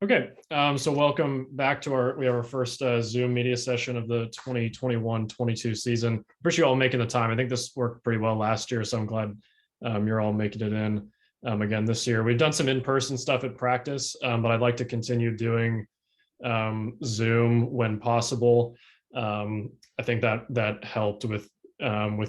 Okay, so welcome back to we have our first Zoom media session of the 2021-22 season. Appreciate you all making the time. I think this worked pretty well last year, so I'm glad you're all making it in again this year. We've done some in-person stuff at practice, but I'd like to continue doing Zoom when possible. I think that helped with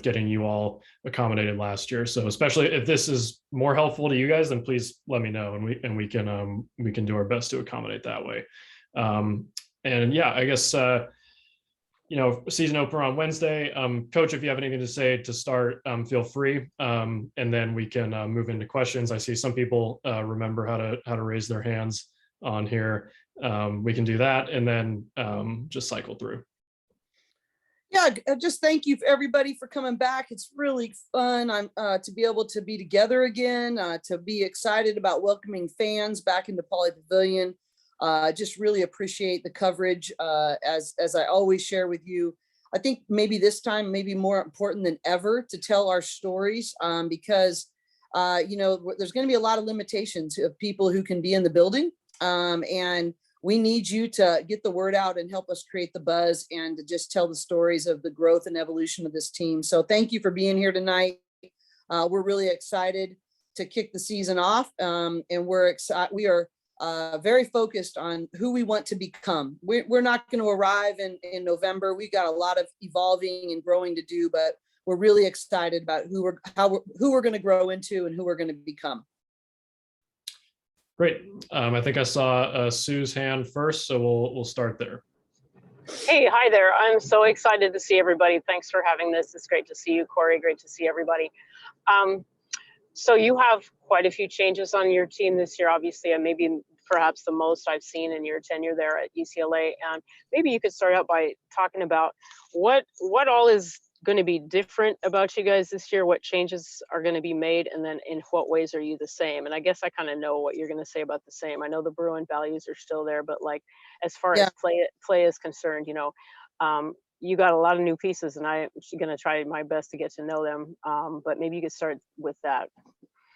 getting you all accommodated last year. So especially if this is more helpful to you guys, then please let me know, and we can do our best to accommodate that way. And yeah, I guess season opener on Wednesday. Coach, if you have anything to say to start, feel free, and then we can move into questions. I see some people remember how to raise their hands on here. We can do that, and then just cycle through. Yeah, just thank you for everybody for coming back. It's really fun to be able to be together again, to be excited about welcoming fans back into Pauley Pavilion. Just really appreciate the coverage, as I always share with you. I think maybe this time, maybe more important than ever, to tell our stories, because there's going to be a lot of limitations of people who can be in the building, and we need you to get the word out and help us create the buzz and to just tell the stories of the growth and evolution of this team. So thank you for being here tonight. We're really excited to kick the season off, and we are very focused on who we want to become. We're not going to arrive in November. We've got a lot of evolving and growing to do, but we're really excited about who we're going to grow into and who we're going to become. Great. I think I saw Sue's hand first, so we'll start there. Hey, hi there. I'm so excited to see everybody. Thanks for having this. It's great to see you, Corey. Great to see everybody. So you have quite a few changes on your team this year, obviously, and maybe perhaps the most I've seen in your tenure there at UCLA. And maybe you could start out by talking about what all is going to be different about you guys this year, what changes are going to be made, and then in what ways are you the same? And I guess I kind of know what you're going to say about the same. I know the Bruin values are still there, but like as far as play is concerned, you got a lot of new pieces, and I'm going to try my best to get to know them. But maybe you could start with that.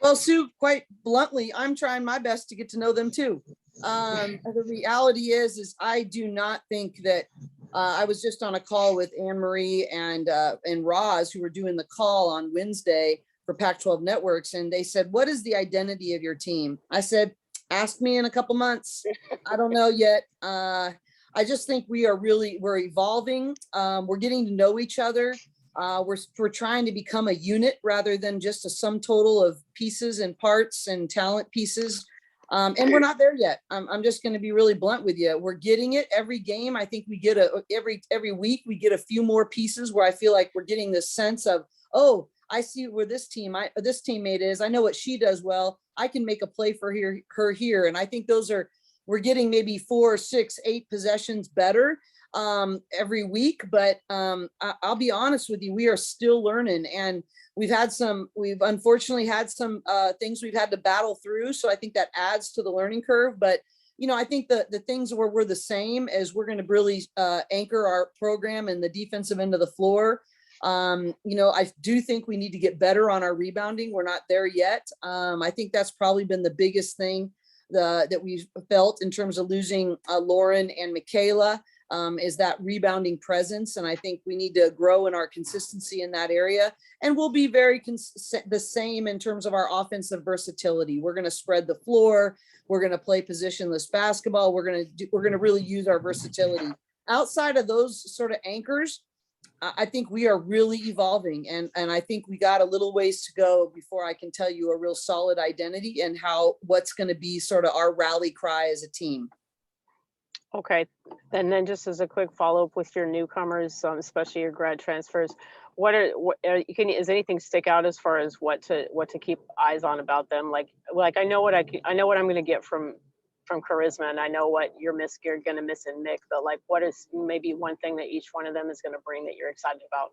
Well, Sue, quite bluntly, I'm trying my best to get to know them too. The reality is I do not think that I was just on a call with Imari and Roz, who were doing the call on Wednesday for Pac-12 Networks, and they said, "What is the identity of your team?" I said, "Ask me in a couple months. I don't know yet." I just think we're evolving. We're getting to know each other. We're trying to become a unit rather than just a sum total of pieces and parts and talent pieces. And we're not there yet. I'm just going to be really blunt with you. We're getting it every game. I think we get every week we get a few more pieces where I feel like we're getting this sense of, oh, I see where this teammate is. I know what she does well. I can make a play for her here. And I think we're getting maybe 4, 6, 8 possessions better every week. But I'll be honest with you, we are still learning, and we've unfortunately had some things we've had to battle through. So I think that adds to the learning curve. But, I think the things where we're the same is we're going to really anchor our program in the defensive end of the floor. I do think we need to get better on our rebounding. We're not there yet. I think that's probably been the biggest thing that we've felt in terms of losing Lauren and Michaela. Is that rebounding presence. And I think we need to grow in our consistency in that area. And we'll be very the same in terms of our offensive versatility. We're going to spread the floor. We're going to play positionless basketball. We're going to really use our versatility. Outside of those sort of anchors, I think we are really evolving. And I think we got a little ways to go before I can tell you a real solid identity and what's going to be sort of our rally cry as a team. Okay, and then just as a quick follow-up with your newcomers, especially your grad transfers, is anything stick out as far as what to keep eyes on about them? Like I know what I'm going to get from Charisma, and I know what you're going to miss in Mick. But like, what is maybe one thing that each one of them is going to bring that you're excited about?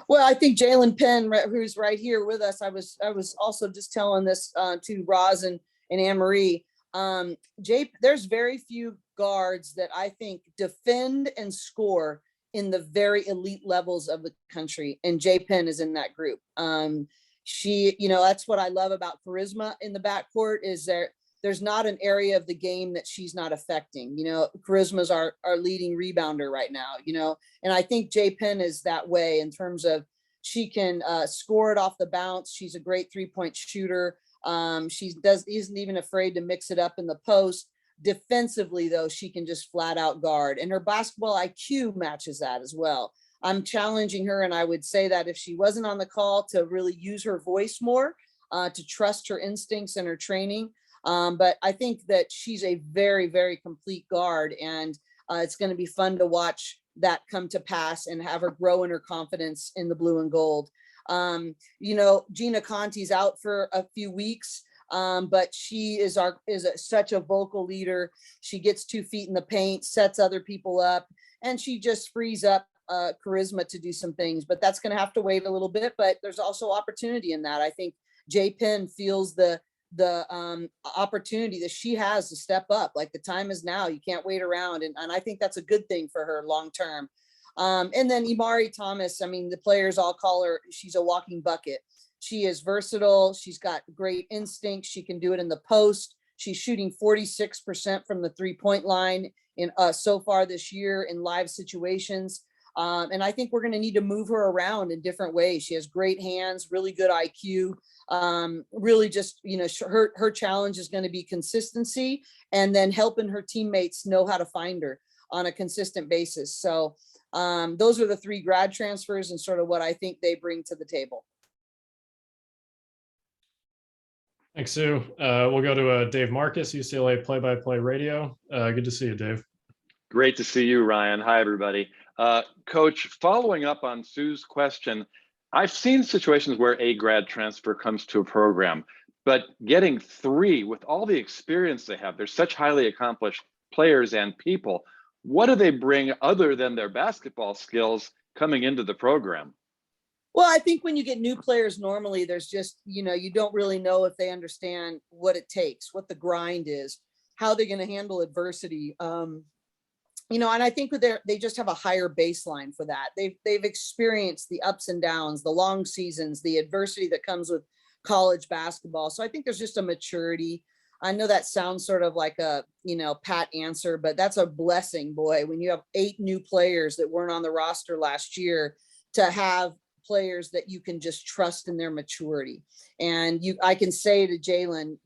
Well, I think Jaelynn Penn, who's right here with us, I was also just telling this to Roz and Anne-Marie. There's very few guards that I think defend and score in the very elite levels of the country, and Jay Penn is in that group. She, that's what I love about Charisma in the backcourt, is there's not an area of the game that she's not affecting. Charisma's our leading rebounder right now, and I think Penn is that way in terms of she can score it off the bounce. She's a great 3-point shooter. She isn't even afraid to mix it up in the post. Defensively, though, she can just flat out guard, and her basketball IQ matches that as well. I'm challenging her, and I would say that if she wasn't on the call, to really use her voice more, to trust her instincts and her training. But I think that she's a very, very complete guard, and it's going to be fun to watch that come to pass and have her grow in her confidence in the blue and gold. Gina Conti's out for a few weeks, but she is such a vocal leader. She gets 2 feet in the paint, sets other people up, and she just frees up Charisma to do some things. But that's going to have to wait a little bit. But there's also opportunity in that. I think Penn feels the opportunity that she has to step up. Like, the time is now. You can't wait around, and I think that's a good thing for her long term. And then Imari Thomas, I mean, the players all call her, she's a walking bucket. She is versatile. She's got great instincts. She can do it in the post. She's shooting 46% from the 3-point line in so far this year in live situations. And I think we're going to need to move her around in different ways. She has great hands, really good IQ. Really just, her challenge is going to be consistency, and then helping her teammates know how to find her on a consistent basis. So those are the 3 grad transfers and sort of what I think they bring to the table. Thanks, Sue. We'll go to Dave Marcus, UCLA play-by-play radio. Good to see you, Dave. Great to see you, Ryan. Hi, everybody. Coach, following up on Sue's question, I've seen situations where a grad transfer comes to a program, but getting 3 with all the experience they have, they're such highly accomplished players and people. What do they bring other than their basketball skills coming into the program? Well, I think when you get new players, normally there's just, you don't really know if they understand what it takes, what the grind is, how they're going to handle adversity. And I think they just have a higher baseline for that. They've experienced the ups and downs, the long seasons, the adversity that comes with college basketball. So I think there's just a maturity. I know that sounds sort of like a, pat answer, but that's a blessing, boy, when you have 8 new players that weren't on the roster last year, to have players that you can just trust in their maturity. And I can say to Jaelynn,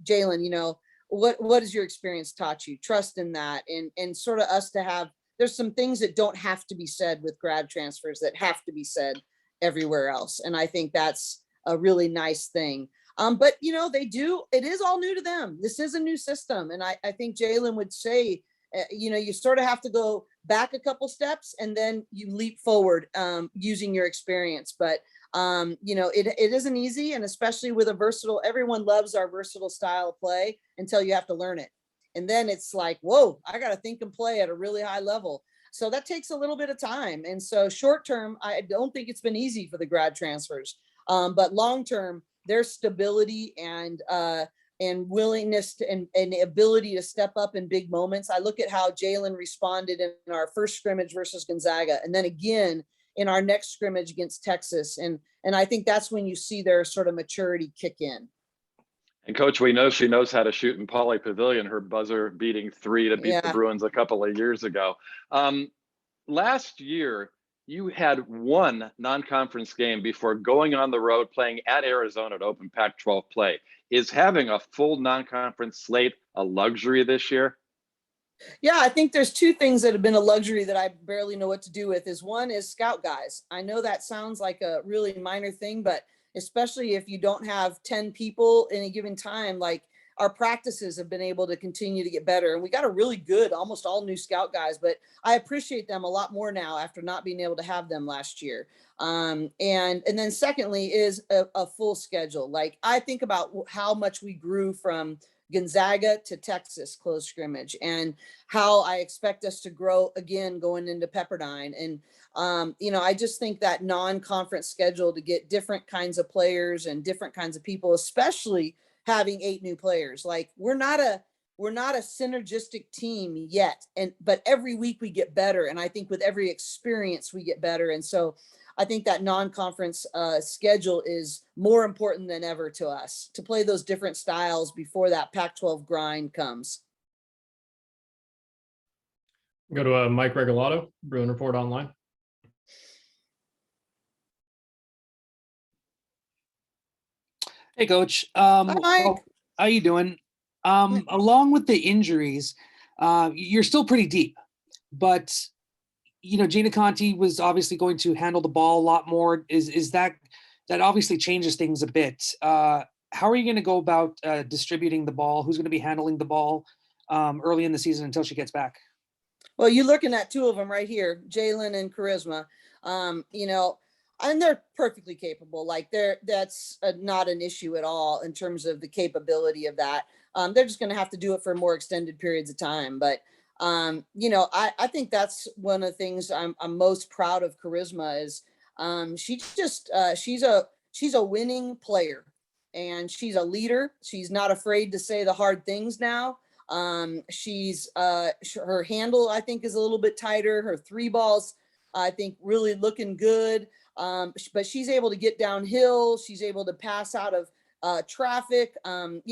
what has your experience taught you? Trust in that, and sort of us to have, there's some things that don't have to be said with grad transfers that have to be said everywhere else. And I think that's a really nice thing. But it is all new to them. This is a new system. And I think Jaelynn would say, you sort of have to go back a couple steps and then you leap forward using your experience. But it isn't easy, and especially with everyone loves our versatile style of play until you have to learn it. And then it's like, whoa, I got to think and play at a really high level. So that takes a little bit of time. And so short term, I don't think it's been easy for the grad transfers. But long term, their stability and willingness to, and ability to step up in big moments. I look at how Jaelynn responded in our first scrimmage versus Gonzaga, and then again in our next scrimmage against Texas. And I think that's when you see their sort of maturity kick in. And Coach, we know she knows how to shoot in Pauley Pavilion, her buzzer beating 3 to beat the Bruins a couple of years ago. Last year, you had 1 non-conference game before going on the road playing at Arizona to open Pac-12 play. Is having a full non-conference slate a luxury this year? Yeah, I think there's 2 things that have been a luxury that I barely know what to do with. One is scout guys. I know that sounds like a really minor thing, but especially if you don't have 10 people in a given time, like our practices have been able to continue to get better. And we got a really good, almost all new scout guys, but I appreciate them a lot more now after not being able to have them last year. And then secondly is a full schedule. Like, I think about how much we grew from Gonzaga to Texas close scrimmage, and how I expect us to grow again going into Pepperdine. And I just think that non-conference schedule to get different kinds of players and different kinds of people, especially having 8 new players. Like, we're not a synergistic team yet, but every week we get better, and I think with every experience we get better. And so I think that non-conference schedule is more important than ever to us to play those different styles before that Pac-12 grind comes. Go to Mike Regalado, Bruin Report Online. Hey, Coach. Hi, Mike. How you doing? Along with the injuries, you're still pretty deep, but Gina Conti was obviously going to handle the ball a lot more. Is that obviously changes things a bit? How are you going to go about distributing the ball? Who's going to be handling the ball early in the season until she gets back? Well, you're looking at two of them right here, Jaelynn and Charisma. And they're perfectly capable. Like that's not an issue at all in terms of the capability of that. They're just going to have to do it for more extended periods of time. But I think that's one of the things I'm most proud of Charisma is she's a winning player, and she's a leader. She's not afraid to say the hard things now. Her handle, I think, is a little bit tighter. Her three balls, I think, really looking good. But she's able to get downhill. She's able to pass out of traffic.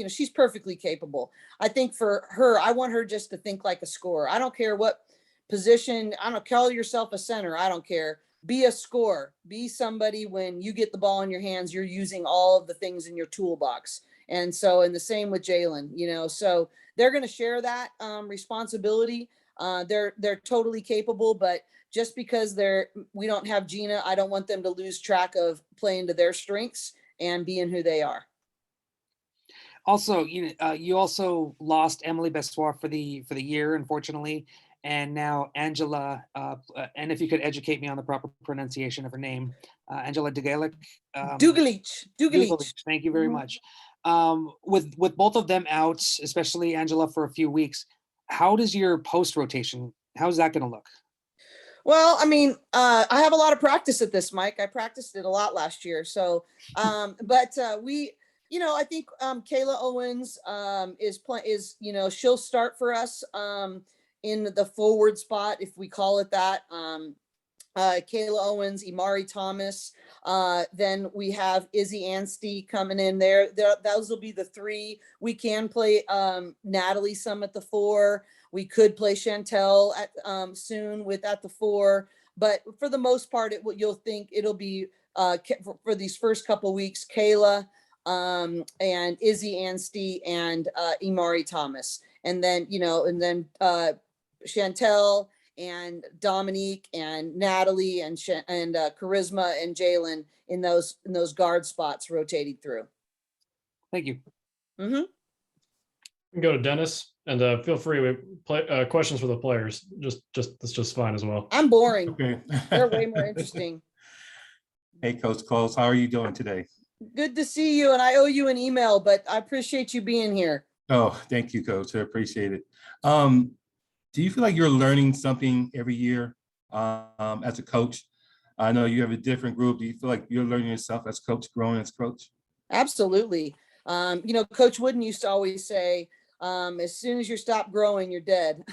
She's perfectly capable. I think for her, I want her just to think like a scorer. I don't care what position. I don't call yourself a center. I don't care. Be a scorer. Be somebody when you get the ball in your hands, you're using all of the things in your toolbox. And the same with Jaelynn, so they're going to share that responsibility. They're totally capable, but just because we don't have Gina, I don't want them to lose track of playing to their strengths and being who they are. Also, you also lost Emily Bessoir for the year, unfortunately, and now Angela. And if you could educate me on the proper pronunciation of her name, Angela Dugalic. Dugalic. Thank you very much. With both of them out, especially Angela for a few weeks, how does your post rotation? How's that going to look? Well, I mean, I have a lot of practice at this, Mike. I practiced it a lot last year. So, I think Kayla Owens she'll start for us in the forward spot, if we call it that. Kayla Owens, Imari Thomas. Then we have Izzy Anstey coming in there. Those will be the three. We can play Natalie some at the 4. We could play Chantel soon at the 4. But for the most part, you'll think it'll be for these first couple of weeks, Kayla and Izzy Anstey and Imari Thomas. And then, Chantel and Dominique and Natalie and Charisma and Jaelynn in those guard spots rotating through. Thank you. Mm-hmm. We can go to Dennis, and feel free to play questions for the players. That's just fine as well. I'm boring. Okay. They're way more interesting. Hey, Coach Coles, how are you doing today? Good to see you, and I owe you an email, but I appreciate you being here. Oh, thank you, Coach. I appreciate it. Do you feel like you're learning something every year as a coach? I know you have a different group. Do you feel like you're learning yourself as coach, growing as coach? Absolutely. Coach Wooden used to always say, as soon as you stop growing, you're dead.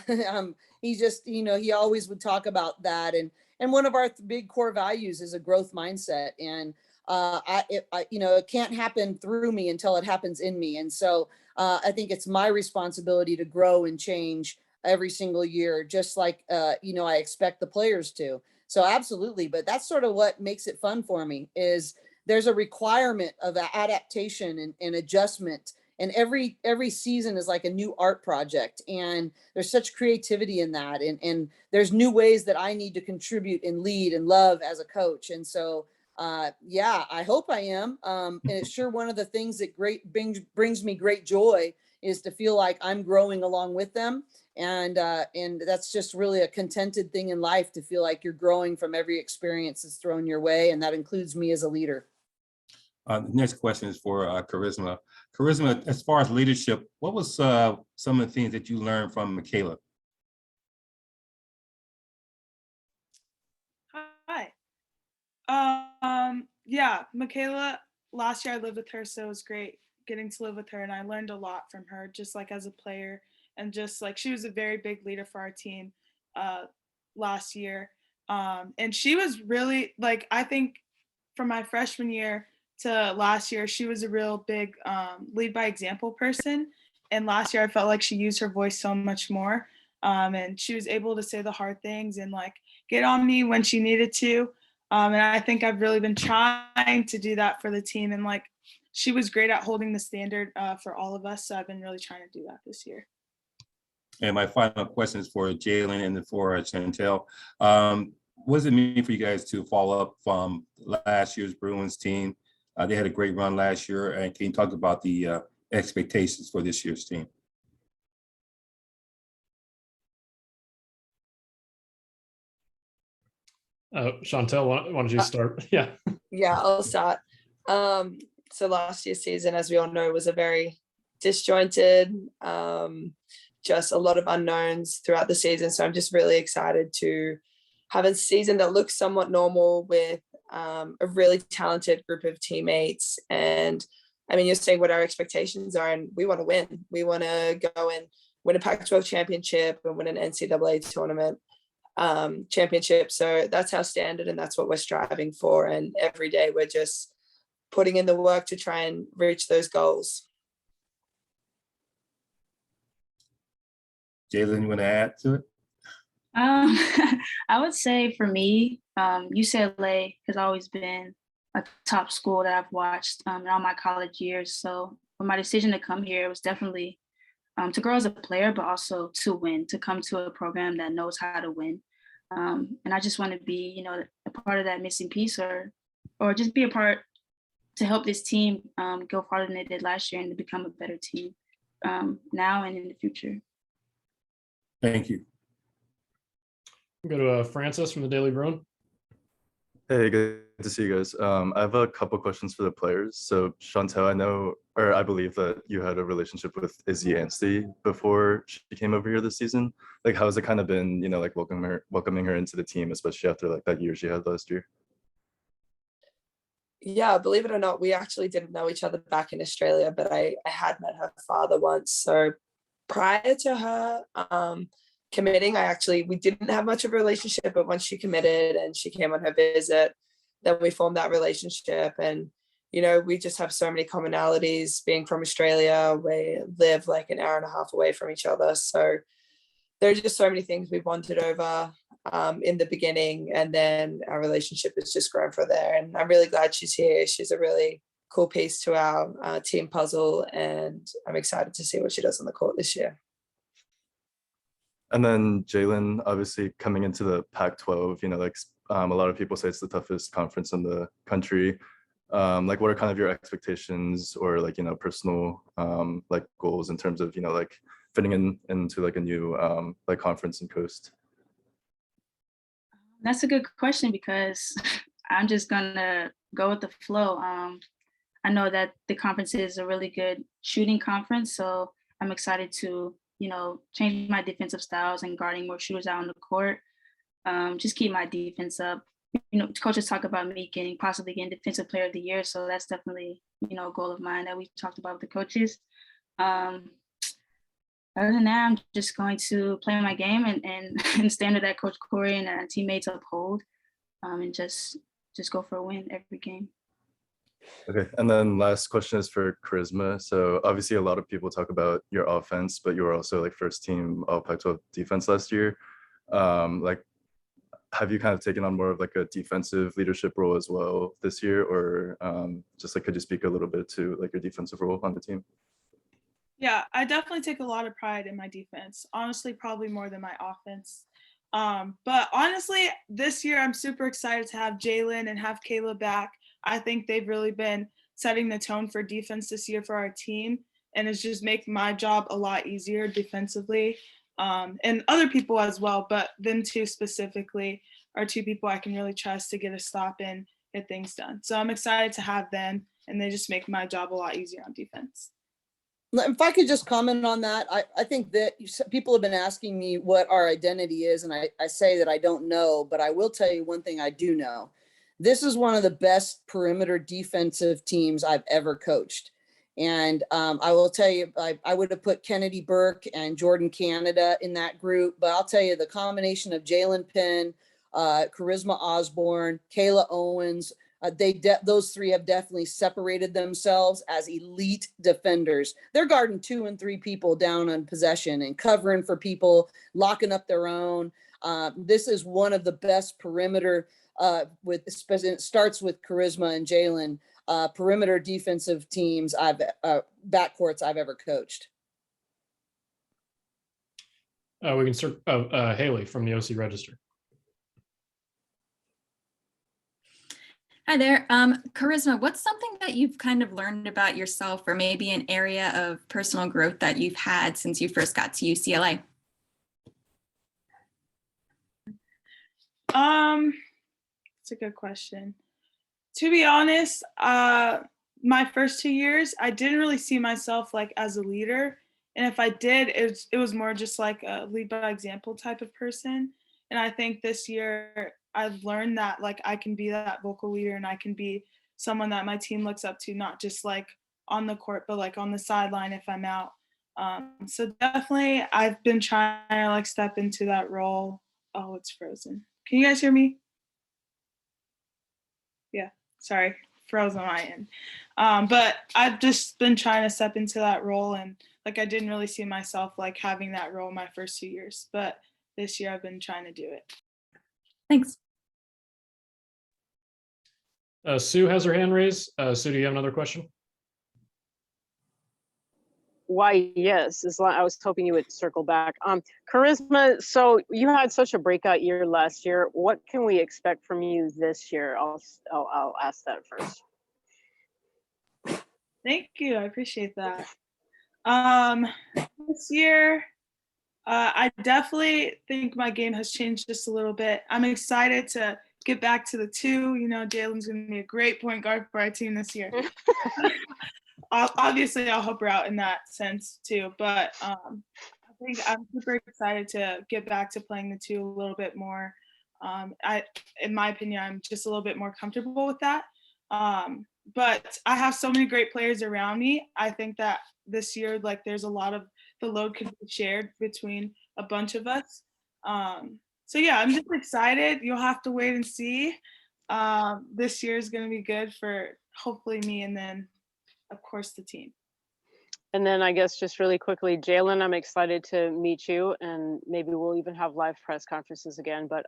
He always would talk about that. And one of our big core values is a growth mindset. And it can't happen through me until it happens in me. And so I think it's my responsibility to grow and change every single year, just like, I expect the players to. So absolutely. But that's sort of what makes it fun for me is there's a requirement of adaptation and adjustment. And every season is like a new art project. And there's such creativity in that. And there's new ways that I need to contribute and lead and love as a coach. And so, I hope I am. And it's sure one of the things that brings me great joy is to feel like I'm growing along with them. And that's just really a contented thing in life, to feel like you're growing from every experience that's thrown your way. And that includes me as a leader. The next question is for Charisma. Charisma, as far as leadership, what was some of the things that you learned from Michaela? Hi. Michaela, last year I lived with her, so it was great getting to live with her, and I learned a lot from her, just like as a player, and just like she was a very big leader for our team last year. And she was really like, I think from my freshman year to last year, she was a real big lead by example person. And last year I felt like she used her voice so much more. And she was able to say the hard things and like get on me when she needed to. And I think I've really been trying to do that for the team. And like, she was great at holding the standard for all of us. So I've been really trying to do that this year. And my final question is for Jaelynn and for Chantel. What does it mean for you guys to follow up from last year's Bruins team? They had a great run last year. And can you talk about the expectations for this year's team? Chantel, why don't you start? Yeah. Yeah, I'll start. So last year's season, as we all know, was a very disjointed, just a lot of unknowns throughout the season. So I'm just really excited to have a season that looks somewhat normal with a really talented group of teammates. And I mean, you're saying what our expectations are, and we want to win. We want to go and win a Pac-12 championship and win an NCAA tournament championship. So that's our standard, and that's what we're striving for. And every day we're just putting in the work to try and reach those goals. Jaelynn, you want to add to it? I would say for me, UCLA has always been a top school that I've watched in all my college years. So for my decision to come here, it was definitely to grow as a player, but also to win, to come to a program that knows how to win. And I just want to be, you know, a part of that missing piece, or just be a part to help this team go farther than they did last year and to become a better team now and in the future. Thank you. Go to Francis from the Daily Bruin. Hey, good to see you guys. I have a couple questions for the players. So Chantel, I know, or I believe that you had a relationship with Izzy Anstey before she came over here this season. Like, how has it kind of been, you know, like welcoming her into the team, especially after like that year she had last year? Yeah, believe it or not, we actually didn't know each other back in Australia, but I had met her father once. So prior to her committing, we didn't have much of a relationship, but once she committed and she came on her visit, then we formed that relationship. And, you know, we just have so many commonalities being from Australia. We live like an hour and a half away from each other. So there are just so many things we bonded over in the beginning, and then our relationship has just grown from there. And I'm really glad she's here. She's a really cool piece to our team puzzle, and I'm excited to see what she does on the court this year. And then Jaelynn, obviously coming into the Pac-12, you know, like a lot of people say it's the toughest conference in the country. Like, what are kind of your expectations or like, you know, personal like goals in terms of, you know, like fitting into like a new like conference and coast? That's a good question, because I'm just gonna go with the flow. I know that the conference is a really good shooting conference, so I'm excited to, you know, change my defensive styles and guarding more shooters out on the court. Just keep my defense up. You know, coaches talk about me possibly getting Defensive Player of the Year, so that's definitely, you know, a goal of mine that we talked about with the coaches. Other than that, I'm just going to play my game and stand to that Coach Corey and our teammates uphold, and just go for a win every game. Okay, and then last question is for Charisma. So obviously a lot of people talk about your offense, but you were also like first team All Pac-12 defense last year. Like, have you kind of taken on more of like a defensive leadership role as well this year, or just like, could you speak a little bit to like your defensive role on the team? Yeah, I definitely take a lot of pride in my defense. Honestly, probably more than my offense. But honestly, this year I'm super excited to have Jaelynn and have Kayla back. I think they've really been setting the tone for defense this year for our team, and it's just making my job a lot easier defensively, and other people as well. But them two specifically are two people I can really trust to get a stop and get things done. So I'm excited to have them, and they just make my job a lot easier on defense. If I could just comment on that, I think that people have been asking me what our identity is, and I say that I don't know, but I will tell you one thing I do know. This is one of the best perimeter defensive teams I've ever coached. And I will tell you, I would have put Kennedy Burke and Jordan Canada in that group, but I'll tell you the combination of Jaelynn Penn, Charisma Osborne, Kayla Owens. Those three have definitely separated themselves as elite defenders. They're guarding 2 and 3 people down on possession and covering for people, locking up their own. This is one of the best perimeter it starts with Charisma and Jaelynn, perimeter defensive teams backcourts I've ever coached. We can start Haley from the OC Register. Hi there. Charisma, what's something that you've kind of learned about yourself, or maybe an area of personal growth that you've had since you first got to UCLA? It's a good question. To be honest, my first 2 years, I didn't really see myself like as a leader. And if I did, it was more just like a lead by example type of person. And I think this year I've learned that like I can be that vocal leader, and I can be someone that my team looks up to, not just like on the court, but like on the sideline if I'm out. So definitely I've been trying to like step into that role. Oh, it's frozen. Can you guys hear me? Yeah, sorry, froze on my end. But I've just been trying to step into that role, and like I didn't really see myself like having that role my first 2 years, but this year I've been trying to do it. Thanks. Sue has her hand raised. Sue, do you have another question? Why, yes, I was hoping you would circle back. Charisma, so you had such a breakout year last year. What can we expect from you this year? I'll ask that first. Thank you, I appreciate that. This year, I definitely think my game has changed just a little bit. I'm excited to get back to the 2. You know, Jaelynn's going to be a great point guard for our team this year. Obviously, I'll help her out in that sense too. But I think I'm super excited to get back to playing the 2 a little bit more. In my opinion, I'm just a little bit more comfortable with that. But I have so many great players around me. I think that this year, like, there's a lot of the load could be shared between a bunch of us. So yeah, I'm just excited. You'll have to wait and see. This year is going to be good for hopefully me, and then of course the team. And then I guess just really quickly, Jaelynn, I'm excited to meet you, and maybe we'll even have live press conferences again. But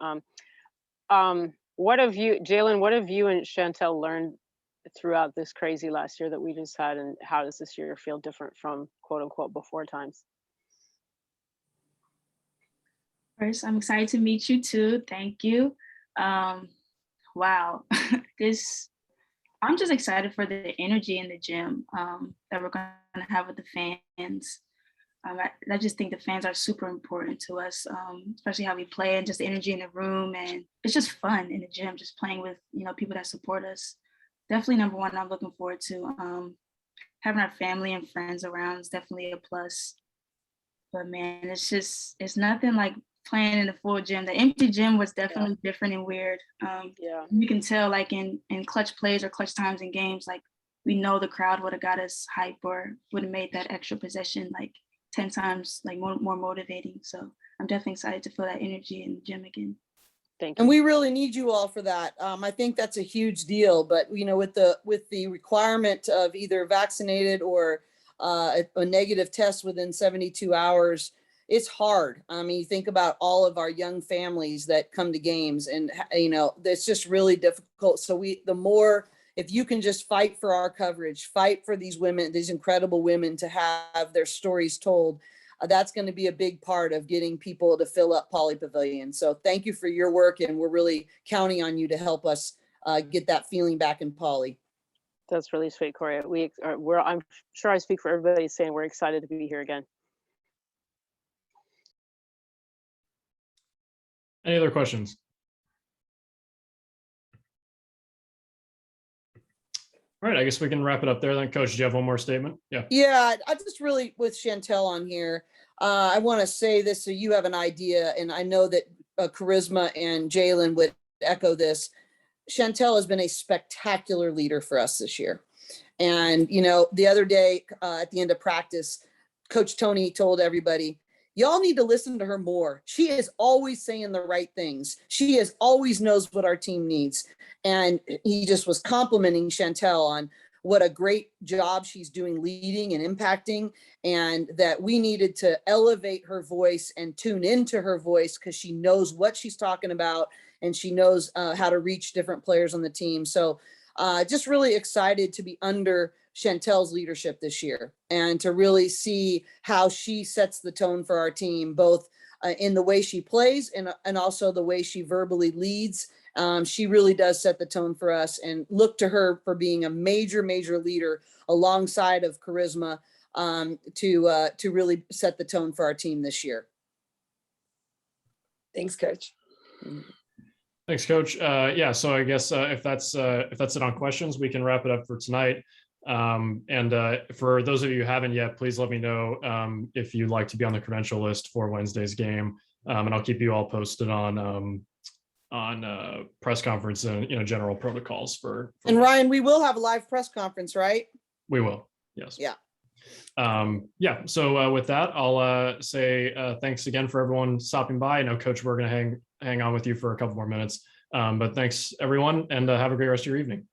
what have you, Jaelynn, what have you and Chantel learned throughout this crazy last year that we just had, and how does this year feel different from quote unquote before times? First, I'm excited to meet you too. Thank you. Wow, I'm just excited for the energy in the gym that we're going to have with the fans. I just think the fans are super important to us, especially how we play and just the energy in the room. And it's just fun in the gym, just playing with, people that support us. Definitely number one, I'm looking forward to having our family and friends around is definitely a plus. But man, it's nothing like playing in the full gym. The empty gym was definitely different and weird. You can tell like in clutch plays or clutch times in games, like we know the crowd would have got us hype or would have made that extra possession like 10 times like more motivating. So I'm definitely excited to feel that energy in the gym again. Thank you. And we really need you all for that. I think that's a huge deal, but with the requirement of either vaccinated or a negative test within 72 hours, it's hard. I mean, you think about all of our young families that come to games, and it's just really difficult. So if you can just fight for our coverage, fight for these women, these incredible women to have their stories told, that's going to be a big part of getting people to fill up Pauley Pavilion. So thank you for your work, and we're really counting on you to help us get that feeling back in Pauley. That's really sweet, Corey. I'm sure I speak for everybody saying we're excited to be here again. Any other questions? All right, I guess we can wrap it up there then. Coach, do you have one more statement? Yeah, I just really, with Chantel on here, I want to say this so you have an idea, and I know that Charisma and Jaelynn would echo this. Chantel has been a spectacular leader for us this year. And, the other day at the end of practice, Coach Tony told everybody, y'all need to listen to her more. She is always saying the right things. She is always knows what our team needs. And he just was complimenting Chantel on what a great job she's doing leading and impacting, and that we needed to elevate her voice and tune into her voice because she knows what she's talking about and she knows how to reach different players on the team. So just really excited to be under Chantel's leadership this year and to really see how she sets the tone for our team, both in the way she plays and also the way she verbally leads. She really does set the tone for us, and look to her for being a major leader alongside of Charisma to really set the tone for our team this year. Thanks, Coach. Thanks, Coach. Yeah, so I guess if that's it on questions, we can wrap it up for tonight. And for those of you who haven't yet, please let me know if you'd like to be on the credential list for Wednesday's game, and I'll keep you all posted on press conference and general protocols for and Ryan, we will have a live press conference, right? We will. Yes. Yeah. Yeah. So with that, I'll say thanks again for everyone stopping by. I know, Coach, we're going to hang on with you for a couple more minutes, but thanks everyone, and have a great rest of your evening.